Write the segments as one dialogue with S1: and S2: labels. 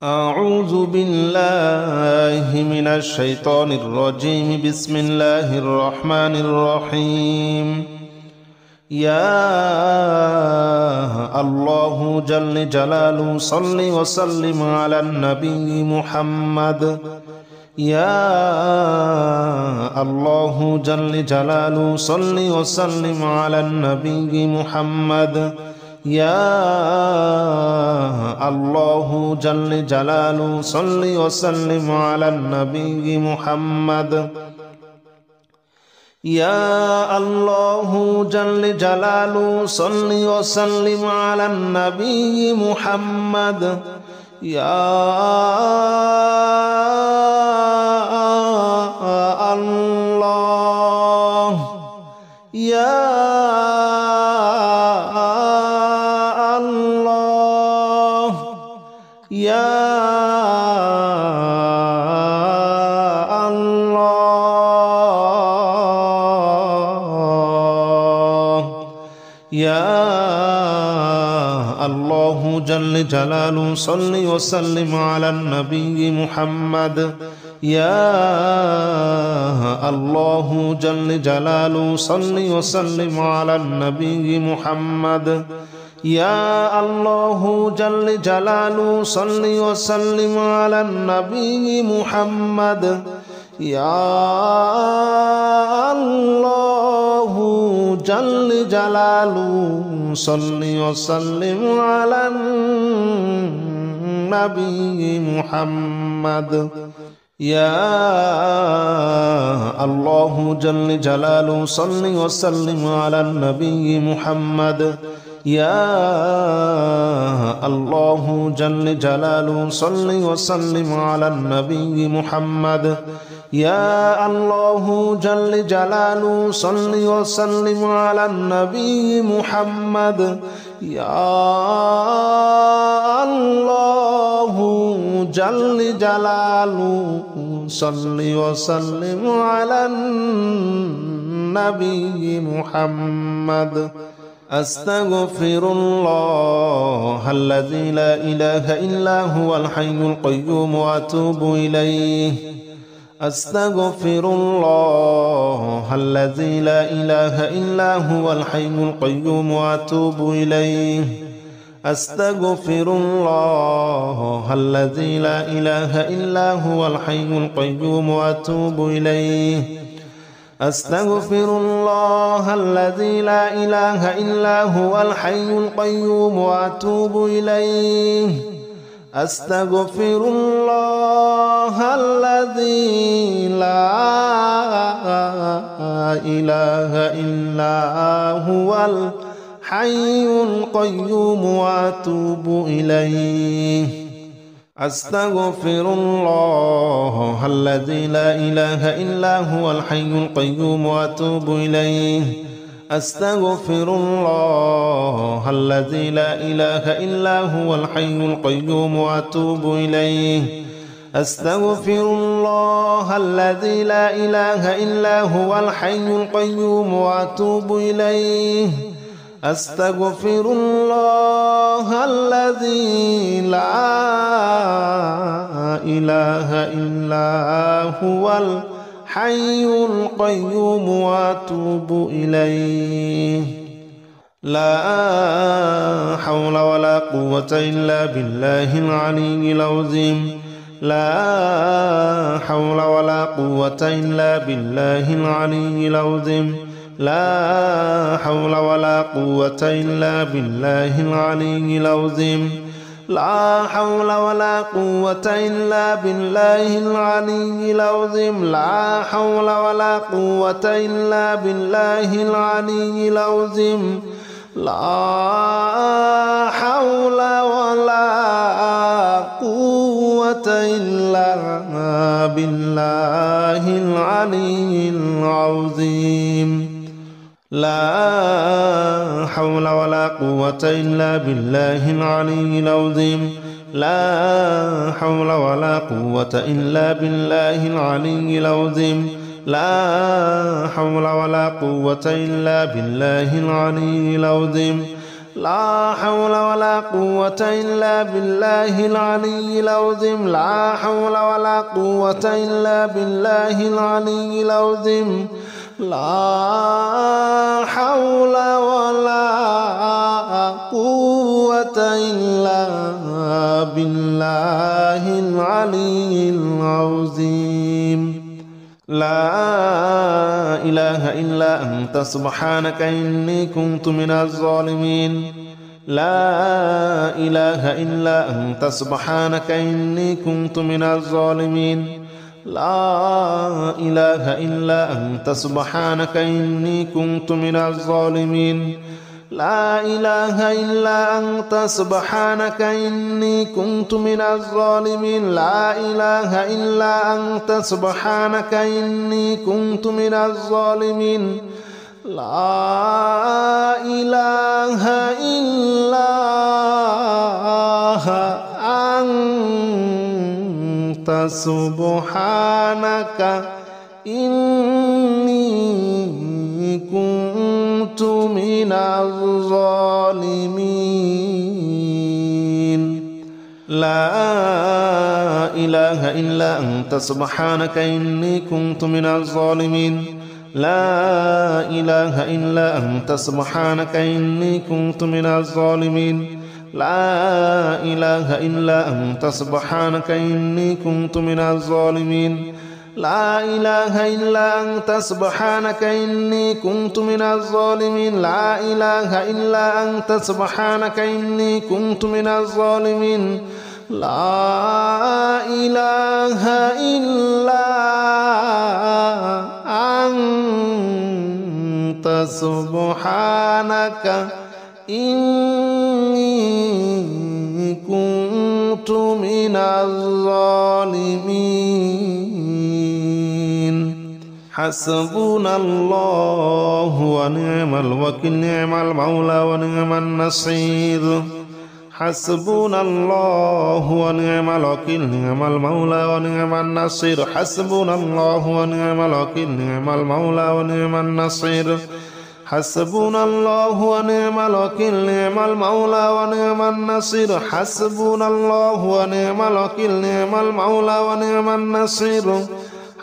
S1: أعوذ بالله من الشيطان الرجيم. بسم الله الرحمن الرحيم. يا الله جل جلاله صل وسلم على النبي محمد. يا الله جل جلاله صل وسلم على النبي محمد. يا الله جل جلاله صل وسلم على النبي محمد. يا الله جل جلاله صل وسلم على النبي محمد. يا الله يا يا الله يا الله جل جلاله صل وسلم على النبي محمد. يا الله جل جلاله صل وسلم على النبي محمد. يا الله جل جلاله صل وسلم على النبي محمد. يا الله جل جلاله صل وسلم على النبي محمد. يا الله جل جلاله صل وسلم على النبي محمد. يا الله جل جلاله صل وسلم على النبي محمد. يا الله جل جلاله صل وسلم على النبي محمد. يا الله جل جلاله صل وسلم على النبي محمد. أستغفر الله الذي لا إله إلا هو الحي القيوم وأتوب إليه. أستغفر الله الذي لا إله إلا هو الحي القيوم وأتوب إليه. أستغفر الله الذي لا إله إلا هو الحي القيوم وأتوب إليه. أستغفر الله الذي لا إله إلا هو الحي القيوم وأتوب إليه. أستغفر الله الذي لا إله إلا هو الحي القيوم وأتوب إليه. أستغفر الله الذي لا إله إلا هو الحي القيوم وأتوب إليه. أستغفر الله الذي لا إله إلا هو الحي القيوم وأتوب إليه. أستغفر الله الذي لا إله إلا هو الحي القيوم وأتوب إليه. أستغفر الله الذي لا إله إلا هو الحي القيوم وأتوب إليه. لا حول ولا قوة إلا بالله العلي العظيم. لا حول ولا قوة إلا بالله العلي العظيم. لا حول ولا قوة إلا بالله العلي العظيم. لا حول ولا قوة إلا بالله العلي العظيم. لا حول ولا قوة إلا بالله العلي العظيم. لا حول ولا قوة إلا بالله العلي العظيم. لا حول ولا قوة إلا بالله العلي العظيم. لا حول ولا قوة إلا بالله العلي العظيم. لا حول ولا قوة إلا بالله العلي العظيم. لا حول ولا قوة إلا بالله العلي العظيم لا حول ولا قوة إلا بالله العلي العظيم لا حول ولا قوة إلا بالله العلي العظيم لا إله إلا أنت سبحانك إني كنت من الظالمين لا إله إلا أنت سبحانك إني كنت من الظالمين لا إله إلا أنت سبحانك إني كنت من الظالمين لا إله إلا أنت سبحانك إني كنت من الظالمين لا إله إلا أنت سبحانك إني كنت من الظالمين لا إله إلا أنت سبحانك إني كنت من الظالمين لا إله إلا أنت سبحانك إني كنت من الظالمين لا إله إلا أنت سبحانك إني كنت من الظالمين لا إله إلا أنت سبحانك إني كنت من الظالمين لا إله إلا أنت سبحانك إني كنت من الظالمين لا إله إلا أنت سبحانك إني كنت من الظالمين لا إله إلا أنت سبحانك إني كنت من الظالمين حسبنا الله ونعم الوكيل نعم المولى ونعم النصير حسبنا الله ونعم الوكيل نعم المولى ونعم النصير حسبنا الله ونعم الوكيل نعم المولى ونعم النصير حسبنا الله ونعم الوكيل نعم المولى ونعم النصير حسبنا الله ونعم الوكيل نعم المولى ونعم النصير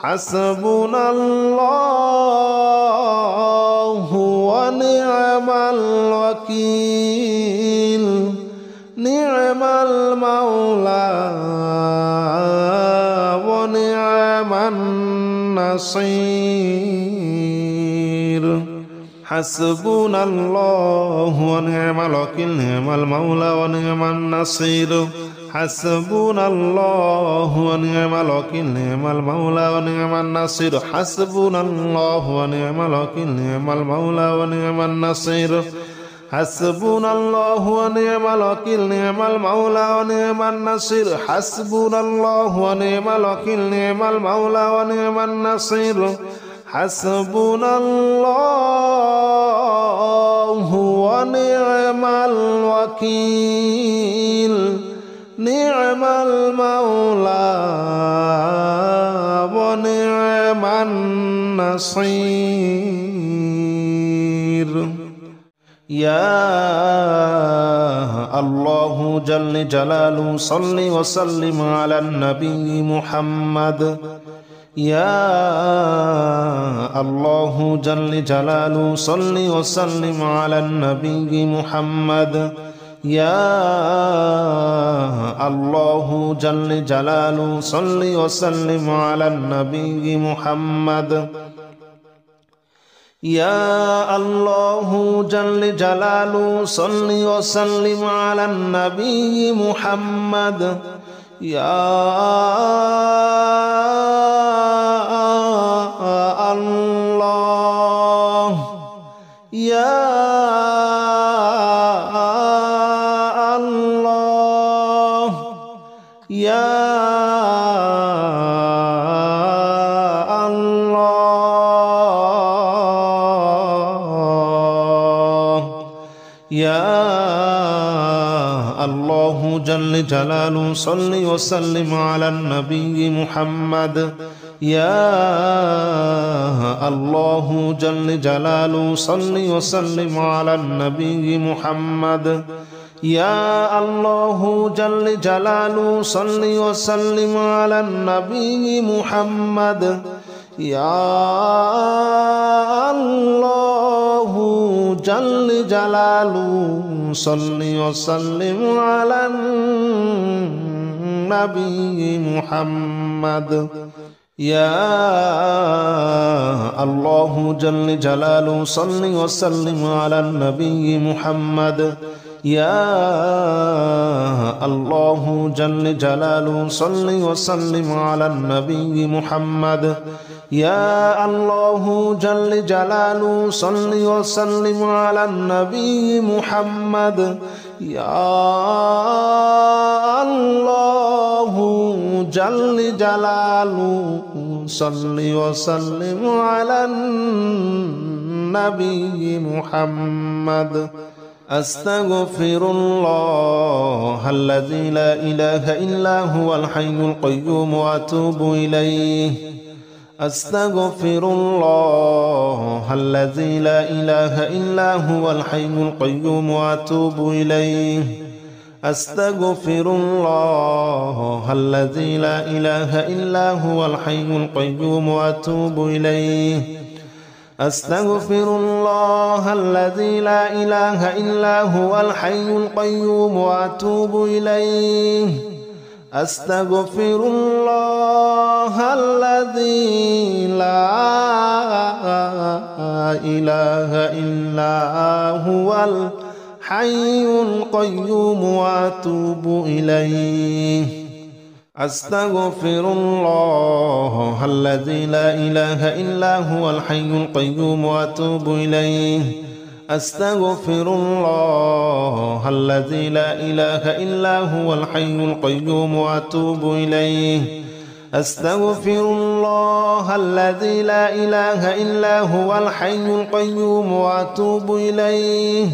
S1: حسبنا الله ونعم الوكيل نعم المولى ونعم النصير حسبنا الله ونعم الوكيل نعم المولى ونعم النصير حسبنا الله ونعم الوكيل نعم المولى ونعم النصير حسبنا الله ونعم الوكيل نعم المولى ونعم النصير حسبنا الله ونعم الوكيل نعم المولى ونعم النصير حسبنا الله ونعم الوكيل نعم المولى ونعم النصير حسبنا الله ونعم الوكيل نعم المولى ونعم النصير يا الله جل جلاله صل وسلم على النبي محمد يا الله جل جلاله صل وسلم على النبي محمد يا الله جل جلاله صل وسلم على النبي محمد يا الله جل جلاله صل وسلم على النبي محمد يا الله يا الله يا الله جل جلاله صل وسلم على النبي محمد يا الله جل جلاله صل وسلم على النبي محمد. يا الله جل جلاله صل وسلم على النبي محمد. يا الله جل جلاله صل وسلم على النبي محمد. يا الله جل جلاله صل وسلم على النبي محمد. يا الله جل جلاله صل وسلم على النبي محمد. يا الله جل جلاله صل وسلم على النبي محمد. يا الله جل جلاله صل وسلم على النبي محمد. أستغفر الله الذي لا إله إلا هو الحي القيوم وأتوب إليه. أستغفر الله الذي لا إله إلا هو الحي القيوم وأتوب إليه. أستغفر الله الذي لا إله إلا هو الحي القيوم وأتوب إليه. أستغفر الله الذي لا إله إلا هو الحي القيوم وأتوب إليه. أستغفر الله الذي لا إله إلا هو الحي القيوم وأتوب إليه. أستغفر الله الذي لا إله إلا هو الحي القيوم وأتوب إليه. أستغفر الله الذي لا إله إلا هو الحي القيوم وأتوب إليه. أستغفر الله الذي لا إله إلا هو الحي القيوم وأتوب إليه.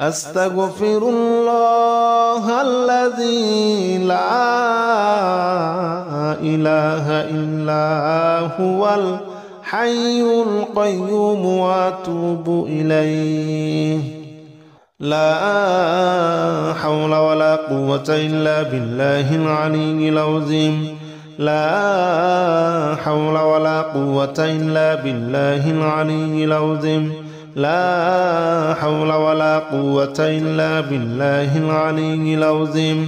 S1: أستغفر الله الذي لا إله إلا هو الحي القيوم وأتوب إليه. لا حول ولا قوة إلا بالله العلي العظيم. لا حول ولا قوة إلا بالله العلي العظيم. لا حول ولا قوة إلا بالله العلي العظيم.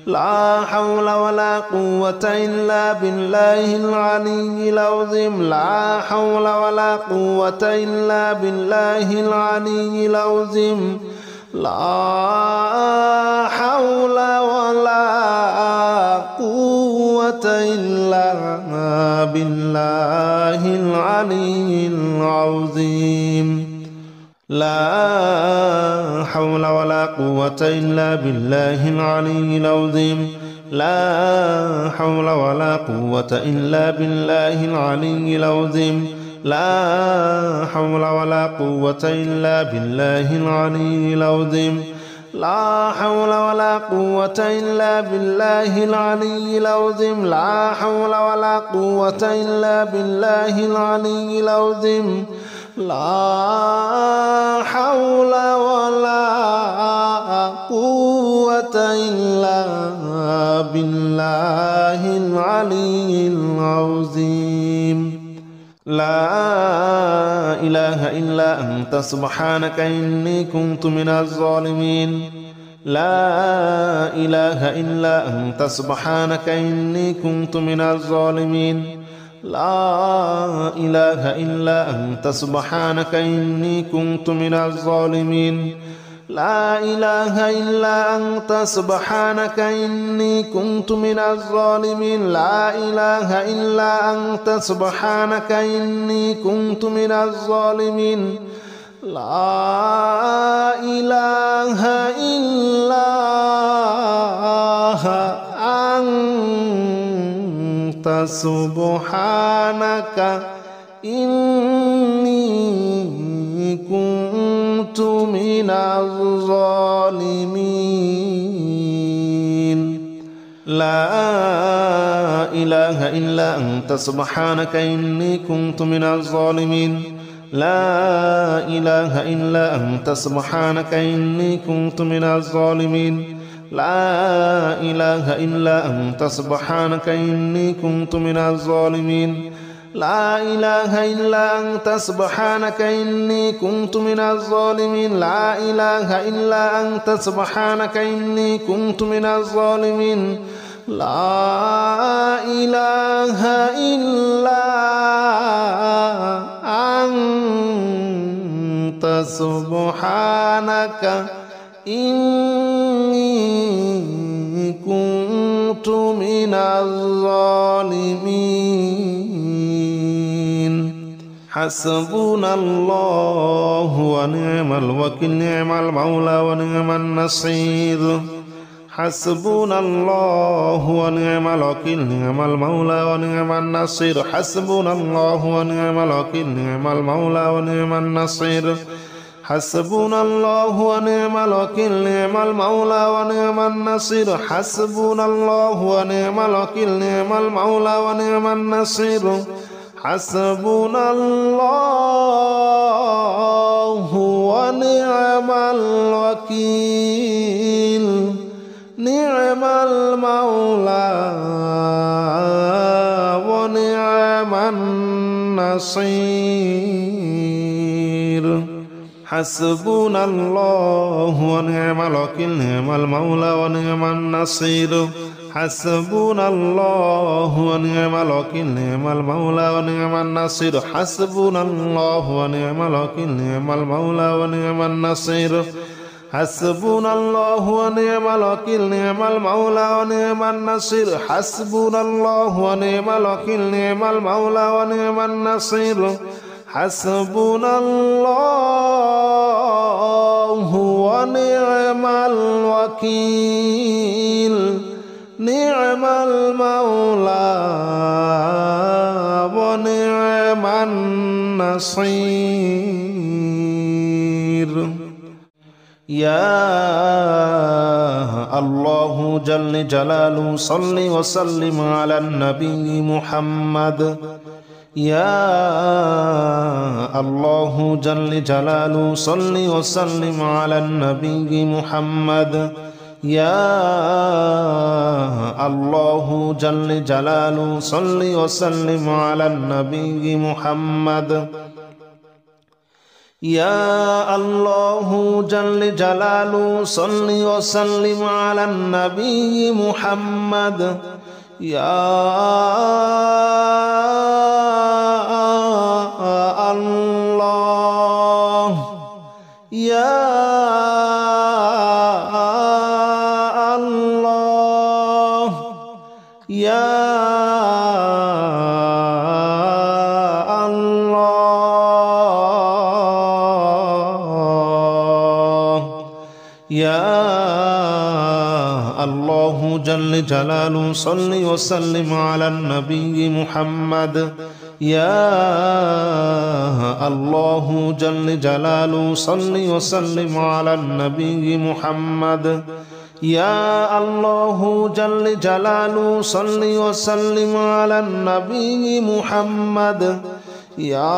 S1: لا حول ولا قوة إلا بالله العلي العظيم. لا حول ولا قوة إلا بالله العلي العظيم. لا حول ولا قوة إلا بالله العلي العظيم. لا حول ولا قوة إلا بالله العلي العظيم. لا حول ولا قوة إلا بالله العلي العظيم. لا حول ولا قوة إلا بالله العلي العظيم. لا حول ولا قوة إلا بالله العلي العظيم. لا حول ولا قوة إلا بالله العلي العظيم. لا حول ولا قوة إلا بالله العلي العظيم. لا إله إلا أنت سبحانك إني كنت من الظالمين. لا إله إلا أنت سبحانك إني كنت من الظالمين. لا إله إلا أنت سبحانك إني كنت من الظالمين. لا إله إلا أنت سبحانك إني كنت من الظالمين. لا إله إلا أنت سبحانك إني كنت من الظالمين. لا إله إلا أنت سبحانك إني كنت من الظالمين. لا إله إلا أنت سبحانك إني كنت من الظالمين لا إله إلا أنت سبحانك إني كنت من الظالمين لا إله إلا أنت سبحانك إني كنت من الظالمين لا إله إلا أنت سبحانك إني كنت من الظالمين لا إله إلا أنت سبحانك إني كنت من الظالمين لا إله إلا أنت سبحانك إني كنت من الظالمين حسبنا الله ونعم الوكيل نعم المولى ونعم النصير حسبنا الله ونعم الوكيل نعم المولى ونعم النصير حسبنا الله ونعم الوكيل نعم المولى ونعم النصير حسبنا الله ونعم الوكيل نعم المولى ونعم النصير حسبنا الله ونعم الوكيل نعم المولى ونعم النصير حسبنا الله ونعم الوكيل نعم المولى ونعم النصير حسبنا الله ونعم الوكيل نعم المولى ونعم النصير حسبنا الله ونعم الوكيل نعم المولى ونعم النصير حسبنا الله ونعم الوكيل نعم المولى ونعم النصير حسبنا الله ونعم الوكيل نعم المولى ونعم النصير حسبنا الله ونعم الوكيل نعم المولى ونعم النصير حسبنا الله ونعم الوكيل نعم المولى ونعم النصير يا الله جل جلاله صل وسلم على النبي محمد يا الله جل جلاله صل وسلم على النبي محمد يا الله جل جلاله صل وسلم على النبي محمد يا الله جل جلاله صل وسلم على النبي محمد يا الله يا الله يا يا الله جل جلاله صل وسلم على النبي محمد يا الله جل جلاله صل وسلم على النبي محمد يا الله جل جلاله صل وسلم على النبي محمد يا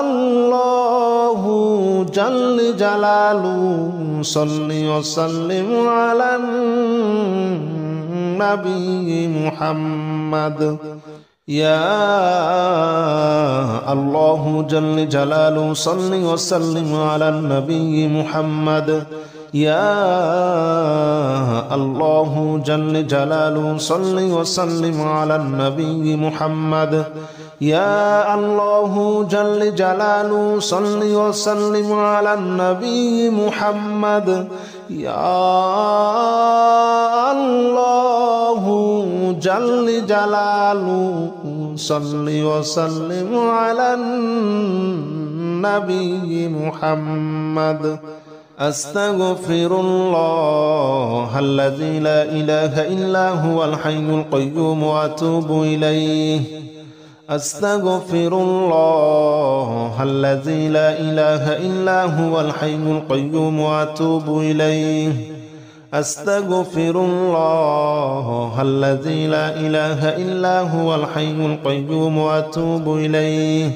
S1: الله جل جلاله صل وسلم على النبي محمد يا الله جل جلاله صل وسلم على النبي محمد يا الله جل جلاله صل وسلم على النبي محمد يا الله جل جلاله صل وسلم على النبي محمد يا الله جل جلاله صل وسلم على النبي محمد أستغفر الله الذي لا إله إلا هو الحي القيوم وأتوب إليه أستغفر الله الذي لا إله إلا هو الحي القيوم وأتوب إليه أستغفر الله الذي لا إله إلا هو الحي القيوم وأتوب إليه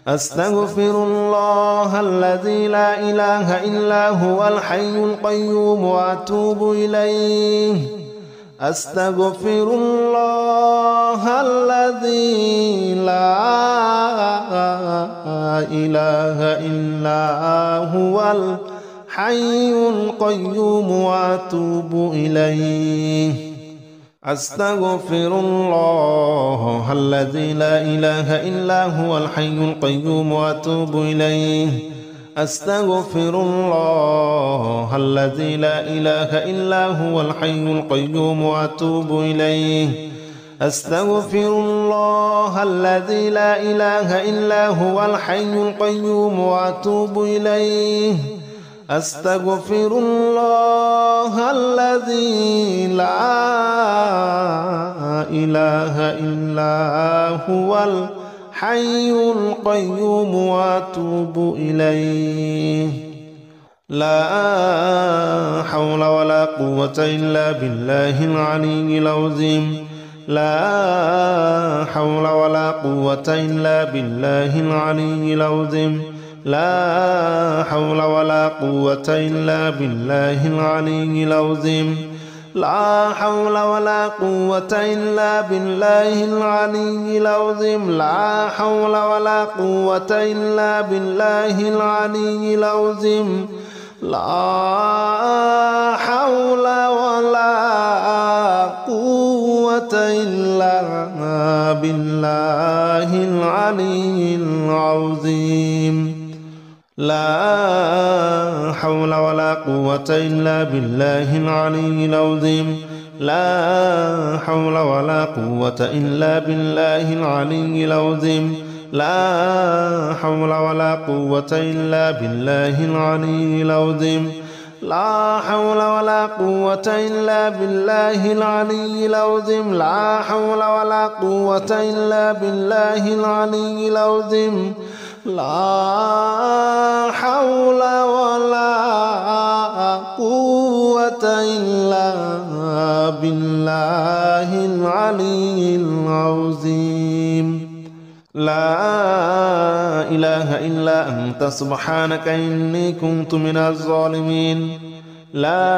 S1: أستغفر الله الذي لا إله إلا هو الحي القيوم وأتوب إليه أستغفر الله الذي لا إله إلا هو الحي القيوم وأتوب إليه أستغفر الله الذي لا إله إلا هو الحي القيوم وأتوب إليه أستغفر الله الذي لا إله إلا هو الحي القيوم وأتوب إليه أستغفر الله الذي لا إله إلا هو الحي القيوم وأتوب إليه أستغفر الله الذي لا إله إلا هو الحي القيوم وأتوب إليه لا حول ولا قوة إلا بالله العلي العظيم لا حول ولا قوة إلا بالله العلي العظيم لا حول ولا قوة إلا بالله العلي العظيم لا حول ولا قوة إلا بالله العلي العظيم لا حول ولا قوة إلا بالله العلي العظيم لا حول ولا قوة إلا بالله العلي العظيم لا حول ولا قوة إلا بالله العلي العظيم لا حول ولا قوة إلا بالله العلي العظيم لا حول ولا قوة إلا بالله العلي العظيم لا حول ولا قوة إلا بالله العلي العظيم لا حول ولا قوة إلا بالله العلي العظيم لا حول ولا قوة إلا بالله العلي العظيم لا إله إلا أنت سبحانك إني كنت من الظالمين لا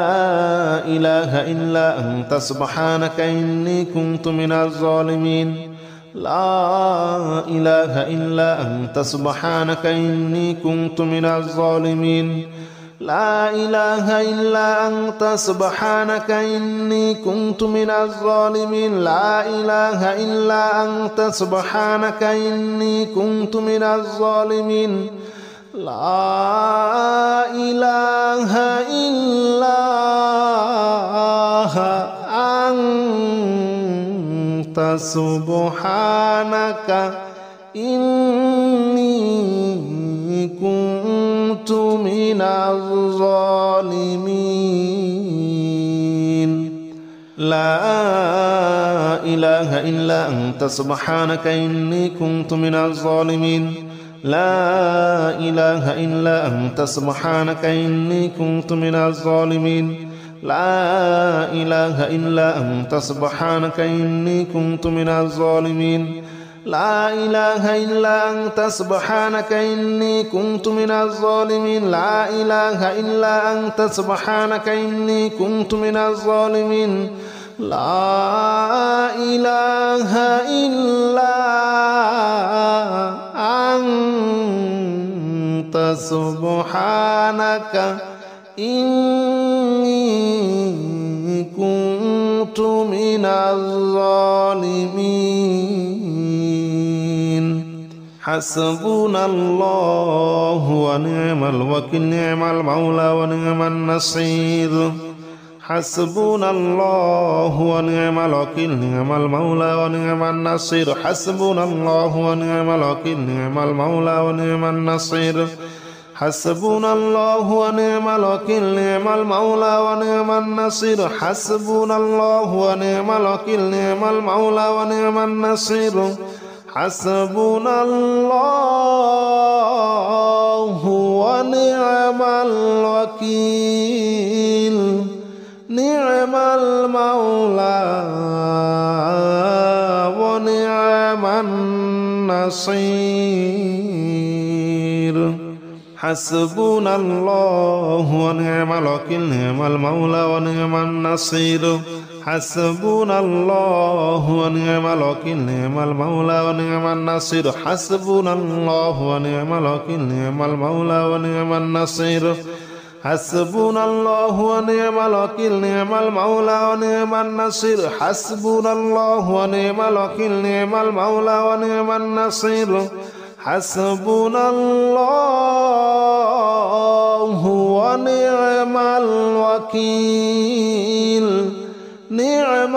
S1: إله إلا أنت سبحانك إني كنت من الظالمين لا إله إلا أنت سبحانك إني كنت من الظالمين لا إله إلا أنت سبحانك إني كنت من الظالمين لا إله إلا أنت سبحانك إني كنت من الظالمين لا إله إلا أنت سبحانك إني كنت من الظالمين لا إله إلا أنت سبحانك إني كنت من الظالمين لا إله إلا أنت سبحانك إني كنت من الظالمين لا إله إلا أنت سبحانك إني كنت من الظالمين لا إله إلا أنت سبحانك إني كنت من الظالمين لا إله إلا أنت سبحانك إني كنت من الظالمين لا إله إلا أنت سبحانك إني كنت من الظالمين حسبنا الله ونعم الوكيل نعم المولى ونعم النصير حسبنا الله ونعم الوكيل نعم المولى ونعم النصير حسبنا الله ونعم الوكيل نعم المولى ونعم النصير حسبنا الله ونعم الوكيل نعم المولى ونعم النصير حسبنا الله ونعم الوكيل نعم المولى ونعم النصير حسبنا الله ونعم الوكيل نعم المولى ونعم النصير حسبنا الله ونعم الوكيل نعم المولى ونعم النصير حسبنا الله ونعم الوكيل نعم المولى ونعم النصير حسبنا الله ونعم الوكيل نعم المولى ونعم النصير حسبنا الله ونعم الوكيل نعم المولى ونعم النصير حسبنا الله ونعم الوكيل نعم المولى ونعم النصير حسبنا الله ونعم الوكيل نعم